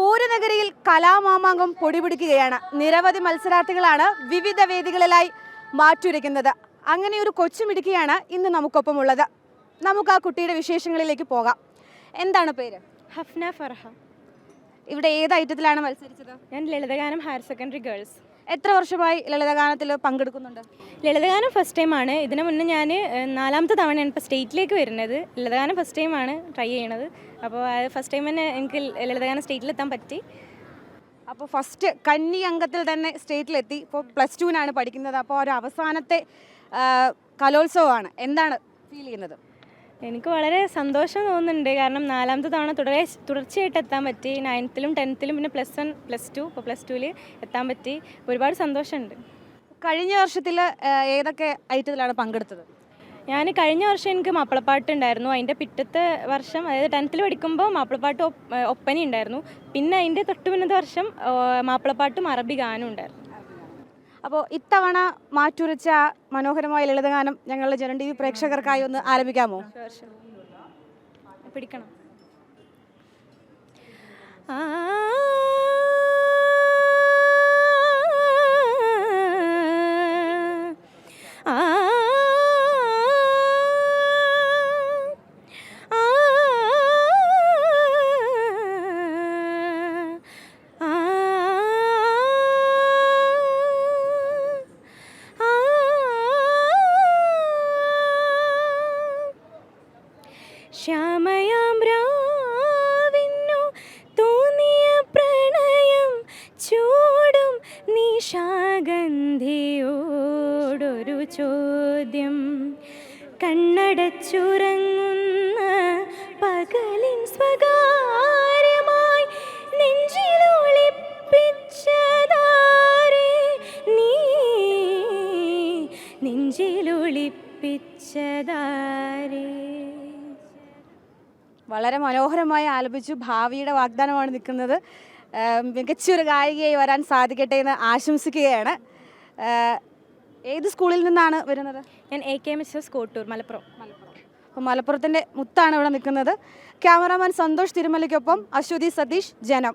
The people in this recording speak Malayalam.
പൂരനഗരിയിൽ കലാമാമാങ്കം പൊടിപിടിക്കുകയാണ്. നിരവധി മത്സരാർത്ഥികളാണ് വിവിധ വേദികളിലായി മാറ്റുരയ്ക്കുന്നത്. അങ്ങനെ ഒരു കൊച്ചുമിടുക്കിയാണ് ഇന്ന് നമുക്കൊപ്പമുള്ളത്. നമുക്ക് ആ കുട്ടിയുടെ വിശേഷങ്ങളിലേക്ക് പോകാം. എന്താണ് പേര്? ഹഫ്ന ഫർഹ. ഇവിടെ ഏത് ഐറ്റത്തിലാണ് മത്സരിച്ചത്? ഞാൻ ലളിതഗാനം ഹയർ സെക്കൻഡറി ഗേൾസ്. എത്ര വർഷമായി ലളിതഗാനത്തിൽ പങ്കെടുക്കുന്നുണ്ട്? ലളിതഗാനം ഫസ്റ്റ് ടൈമാണ്. ഇതിനു മുന്നേ ഞാൻ 4ാമത്തെ തവണയാണ് ഇപ്പോൾ സ്റ്റേറ്റിലേക്ക് വരുന്നത്. ലളിതഗാനം ഫസ്റ്റ് ടൈമാണ് ട്രൈ ചെയ്യണത്. അപ്പോൾ ഫസ്റ്റ് ടൈം തന്നെ എനിക്ക് ലളിതഗാനം സ്റ്റേറ്റിലെത്താൻ പറ്റി. അപ്പോൾ ഫസ്റ്റ് കന്നി അംഗത്തിൽ തന്നെ സ്റ്റേറ്റിലെത്തി. ഇപ്പോൾ +2-നാണ് പഠിക്കുന്നത്. അപ്പോൾ ഒരു അവസാനത്തെ കലോത്സവമാണ്. എന്താണ് ഫീൽ ചെയ്യുന്നത്? എനിക്ക് വളരെ സന്തോഷം തോന്നുന്നുണ്ട്. കാരണം 4ാമത്തെ തവണ തുടർച്ചയായിട്ട് എത്താൻ പറ്റി. 9th-ലും 10th-ലും പിന്നെ +1 +2 ഇപ്പോൾ +2-ൽ എത്താൻ പറ്റി. ഒരുപാട് സന്തോഷമുണ്ട്. കഴിഞ്ഞ വർഷത്തിൽ ഏതൊക്കെ ഐറ്റത്തിലാണ് പങ്കെടുത്തത്? ഞാൻ കഴിഞ്ഞ വർഷം എനിക്ക് മാപ്പിളപ്പാട്ട് ഉണ്ടായിരുന്നു. അതിൻ്റെ പിറ്റത്തെ വർഷം, അതായത് 10th-ൽ പഠിക്കുമ്പോൾ മാപ്പിളപ്പാട്ട് ഒപ്പന ഉണ്ടായിരുന്നു. പിന്നെ അതിൻ്റെ തൊട്ട് പിന്നത്തെ വർഷം മാപ്പിളപ്പാട്ടും അറബി ഗാനം ഉണ്ടായിരുന്നു. അപ്പോൾ ഇത്തവണ മാറ്റുരച്ച മനോഹരമായ ലളിതഗാനം ഞങ്ങളുടെ ജനം TV പ്രേക്ഷകർക്കായി ഒന്ന് ആലപിക്കാമോ? പിടിക്കണം. ശ്യാമയാം രാവിന്നു തോന്നിയ പ്രണയം ചൂടും നിശാഗന്ധിയോടൊരു ചോദ്യം, കണ്ണടച്ചുറങ്ങുന്ന പകലിൻ സ്വകാര്യമായി നെഞ്ചിലൊളിപ്പിച്ചതാരേ നീ, നെഞ്ചിലൊളിപ്പിച്ചതാരേ. വളരെ മനോഹരമായി ആലപിച്ചു. ഭാവിയുടെ വാഗ്ദാനമാണ് നിൽക്കുന്നത്. മികച്ചൊരു ഗായികയായി വരാൻ സാധിക്കട്ടെ എന്ന് ആശംസിക്കുകയാണ്. ഏത് സ്കൂളിൽ നിന്നാണ് വരുന്നത്? ഞാൻ AKMHS കോട്ടൂർ, മലപ്പുറം. അപ്പോൾ മലപ്പുറത്തിൻ്റെ മുത്താണ് ഇവിടെ നിൽക്കുന്നത്. ക്യാമറാമാൻ സന്തോഷ് തിരുമലയ്ക്കൊപ്പം അശ്വതി സതീഷ്, ജനം.